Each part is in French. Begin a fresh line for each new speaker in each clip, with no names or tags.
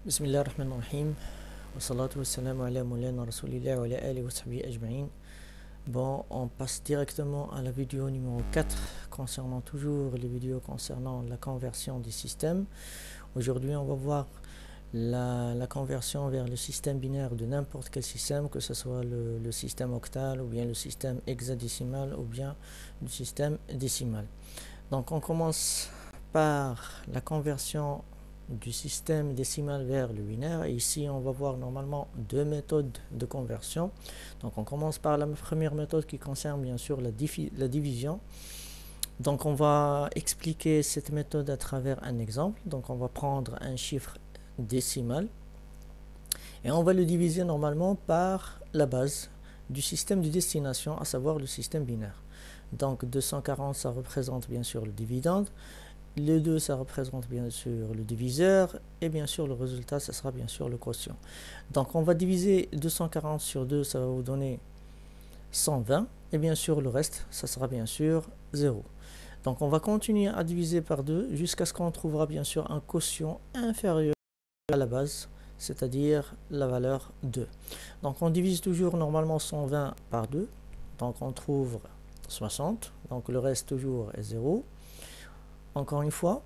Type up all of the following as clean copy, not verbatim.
Bismillah ar-Rahman ar-Rahim. Wa salatu wa salam ala moulana rasulillah wa ala alihi wa sahbihi ajma'in. Bon, on passe directement à la vidéo numéro 4 concernant toujours les vidéos concernant la conversion des systèmes. Aujourd'hui, on va voir la conversion vers le système binaire de n'importe quel système, que ce soit le système octal ou bien le système hexadécimal ou bien le système décimal. Donc, on commence par la conversion du système décimal vers le binaire, et ici on va voir normalement deux méthodes de conversion. Donc on commence par la première méthode qui concerne bien sûr la division. Donc on va expliquer cette méthode à travers un exemple. Donc on va prendre un chiffre décimal et on va le diviser normalement par la base du système de destination, à savoir le système binaire. Donc 240, ça représente bien sûr le dividende. Le 2, ça représente bien sûr le diviseur, et bien sûr le résultat, ça sera bien sûr le quotient. Donc on va diviser 240 sur 2, ça va vous donner 120, et bien sûr le reste, ça sera bien sûr 0. Donc on va continuer à diviser par 2 jusqu'à ce qu'on trouvera bien sûr un quotient inférieur à la base, c'est-à-dire la valeur 2. Donc on divise toujours normalement 120 par 2, donc on trouve 60, donc le reste toujours est 0. Encore une fois,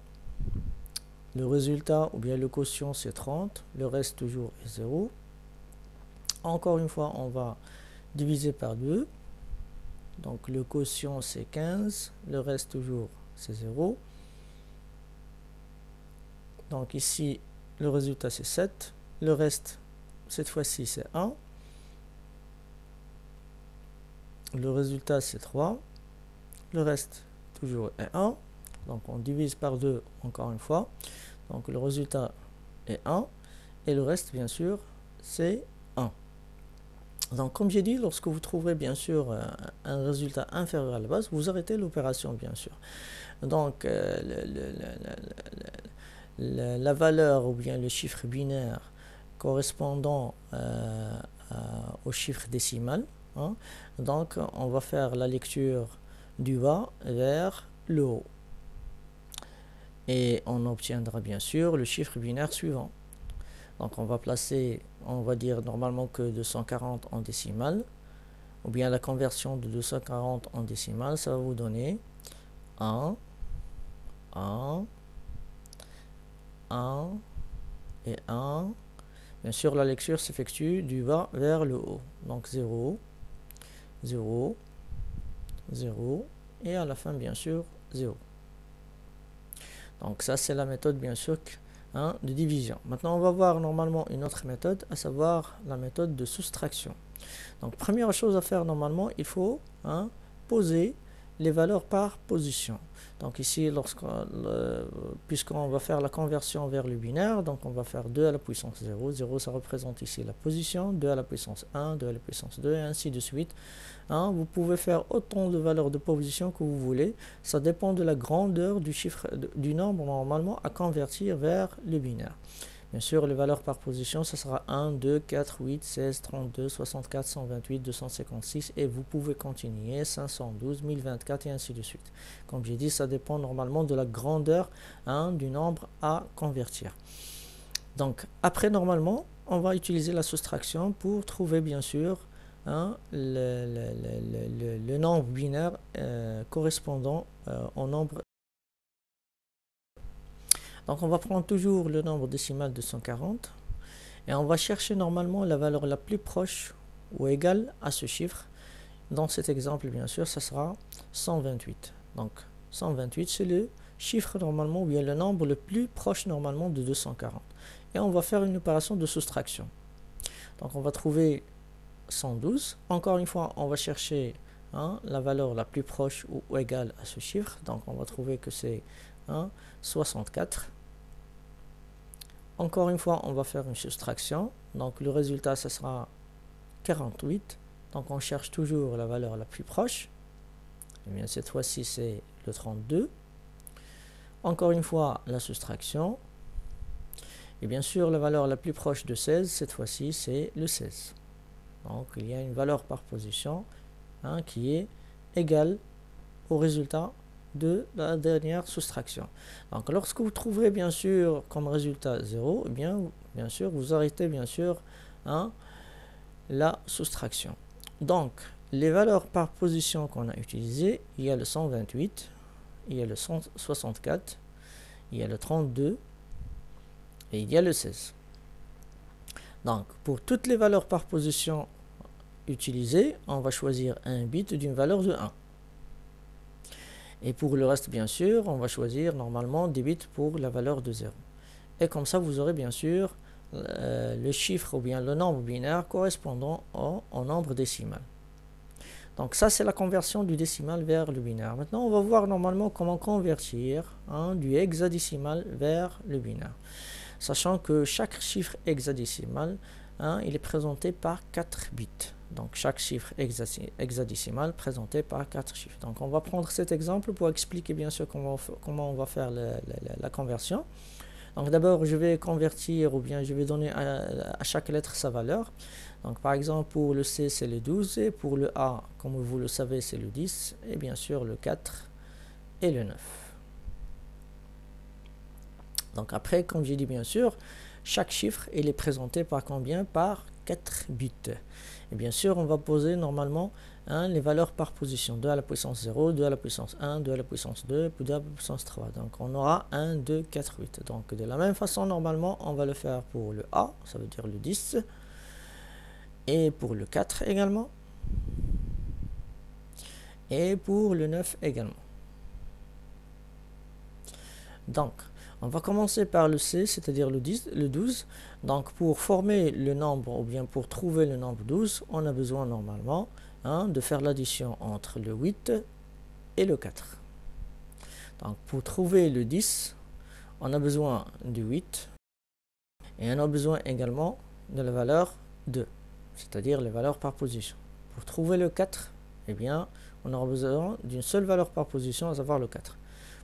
le résultat ou bien le quotient c'est 30, le reste toujours est 0. Encore une fois, on va diviser par 2. Donc le quotient c'est 15, le reste toujours c'est 0. Donc ici, le résultat c'est 7, le reste cette fois-ci c'est 1. Le résultat c'est 3, le reste toujours est 1. Donc on divise par 2 encore une fois. Donc le résultat est 1. Et le reste, bien sûr, c'est 1. Donc comme j'ai dit, lorsque vous trouverez bien sûr un résultat inférieur à la base, vous arrêtez l'opération, bien sûr. Donc la valeur ou bien le chiffre binaire correspondant au chiffre décimal, hein, donc on va faire la lecture du bas vers le haut. Et on obtiendra bien sûr le chiffre binaire suivant. Donc on va placer, on va dire normalement que 240 en décimale, ou bien la conversion de 240 en décimale, ça va vous donner 1, 1, 1 et 1. Bien sûr, la lecture s'effectue du bas vers le haut. Donc 0, 0, 0, et à la fin, bien sûr, 0. Donc ça, c'est la méthode, bien sûr, de division. Maintenant, on va voir normalement une autre méthode, à savoir la méthode de soustraction. Donc, première chose à faire normalement, il faut poser les valeurs par position. Donc ici, puisqu'on va faire la conversion vers le binaire, donc on va faire 2 à la puissance 0. 0, ça représente ici la position, 2 à la puissance 1, 2 à la puissance 2, et ainsi de suite. Vous pouvez faire autant de valeurs de position que vous voulez. Ça dépend de la grandeur du chiffre, du nombre normalement à convertir vers le binaire. Bien sûr, les valeurs par position, ça sera 1, 2, 4, 8, 16, 32, 64, 128, 256, et vous pouvez continuer, 512, 1024 et ainsi de suite. Comme j'ai dit, ça dépend normalement de la grandeur du nombre à convertir. Donc, après, normalement, on va utiliser la soustraction pour trouver, bien sûr, le nombre binaire correspondant au nombre. Donc on va prendre toujours le nombre décimal de 140 et on va chercher normalement la valeur la plus proche ou égale à ce chiffre. Dans cet exemple, bien sûr, ça sera 128. Donc 128, c'est le chiffre normalement, ou bien le nombre le plus proche normalement de 240. Et on va faire une opération de soustraction. Donc on va trouver 112. Encore une fois, on va chercher la valeur la plus proche ou égale à ce chiffre. Donc on va trouver que c'est 64. Encore une fois, on va faire une soustraction. Donc le résultat, ce sera 48. Donc on cherche toujours la valeur la plus proche. Et bien cette fois-ci, c'est le 32. Encore une fois, la soustraction. Et bien sûr, la valeur la plus proche de 16, cette fois-ci, c'est le 16. Donc il y a une valeur par position qui est égale au résultat de la dernière soustraction. Donc lorsque vous trouverez bien sûr comme résultat 0, eh bien bien sûr, vous arrêtez bien sûr la soustraction. Donc, les valeurs par position qu'on a utilisées, il y a le 128, il y a le 164, il y a le 32 et il y a le 16. Donc, pour toutes les valeurs par position utilisées, on va choisir un bit d'une valeur de 1. Et pour le reste, bien sûr, on va choisir normalement des bits pour la valeur de 0. Et comme ça, vous aurez bien sûr le chiffre ou bien le nombre binaire correspondant au nombre décimal. Donc ça, c'est la conversion du décimal vers le binaire. Maintenant, on va voir normalement comment convertir du hexadécimal vers le binaire. Sachant que chaque chiffre hexadécimal, il est présenté par 4 bits. Donc chaque chiffre hexadécimal présenté par 4 chiffres. Donc on va prendre cet exemple pour expliquer bien sûr comment on va faire la conversion. Donc d'abord je vais convertir ou bien je vais donner à chaque lettre sa valeur. Donc par exemple pour le C c'est le 12 et pour le A comme vous le savez c'est le 10 et bien sûr le 4 et le 9. Donc après comme j'ai dit bien sûr chaque chiffre il est présenté par combien? Par 4 bits. Et bien sûr on va poser normalement les valeurs par position, 2 à la puissance 0, 2 à la puissance 1, 2 à la puissance 2, puis 2 à la puissance 3. Donc on aura 1, 2, 4, 8. Donc de la même façon, normalement, on va le faire pour le A, ça veut dire le 10, et pour le 4 également, et pour le 9 également. Donc, on va commencer par le C, c'est-à-dire le 12. Donc pour former le nombre, ou bien pour trouver le nombre 12, on a besoin normalement de faire l'addition entre le 8 et le 4. Donc pour trouver le 10, on a besoin du 8 et on a besoin également de la valeur 2, c'est-à-dire les valeurs par position. Pour trouver le 4, eh bien, on aura besoin d'une seule valeur par position, à savoir le 4.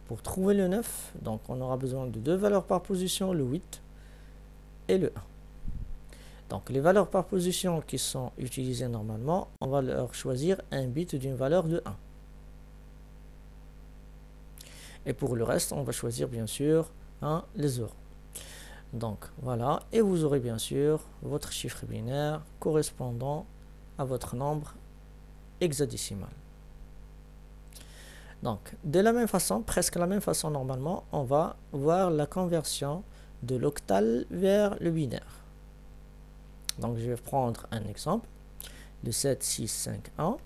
Pour trouver le 9, donc on aura besoin de deux valeurs par position, le 8 et le 1. Donc les valeurs par position qui sont utilisées normalement, on va leur choisir un bit d'une valeur de 1. Et pour le reste, on va choisir bien sûr les 0. Donc voilà, et vous aurez bien sûr votre chiffre binaire correspondant à votre nombre hexadécimal. Donc de la même façon, presque la même façon normalement, on va voir la conversion de l'octal vers le binaire. Donc je vais prendre un exemple, le 7, 6, 5, 1.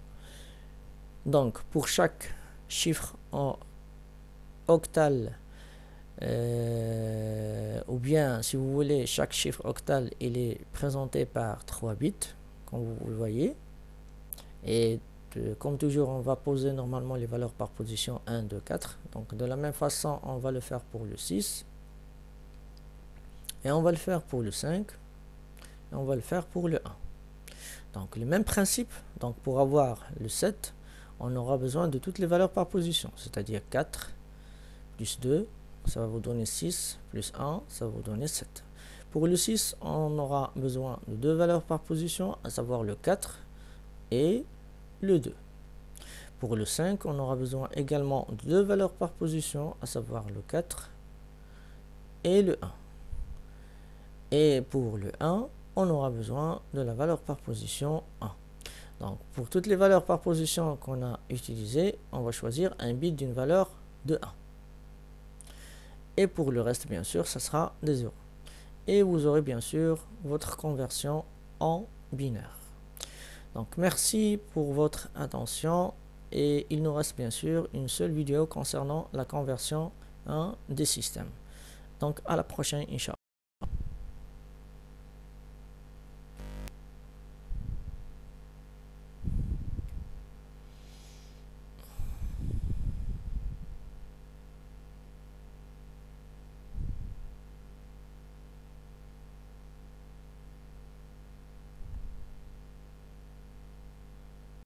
Donc pour chaque chiffre en octal, ou bien si vous voulez, chaque chiffre octal il est présenté par 3 bits, comme vous le voyez. Et comme toujours, on va poser normalement les valeurs par position 1, 2, 4. Donc de la même façon, on va le faire pour le 6. Et on va le faire pour le 5. Et on va le faire pour le 1. Donc le même principe. Donc pour avoir le 7, on aura besoin de toutes les valeurs par position. C'est-à-dire 4 plus 2, ça va vous donner 6, plus 1, ça va vous donner 7. Pour le 6, on aura besoin de deux valeurs par position, à savoir le 4 et le 2. Pour le 5, on aura besoin également de deux valeurs par position, à savoir le 4 et le 1. Et pour le 1, on aura besoin de la valeur par position 1. Donc pour toutes les valeurs par position qu'on a utilisées, on va choisir un bit d'une valeur de 1. Et pour le reste, bien sûr, ça sera des 0. Et vous aurez bien sûr votre conversion en binaire. Donc merci pour votre attention et il nous reste bien sûr une seule vidéo concernant la conversion des systèmes. Donc à la prochaine, Inch'Allah.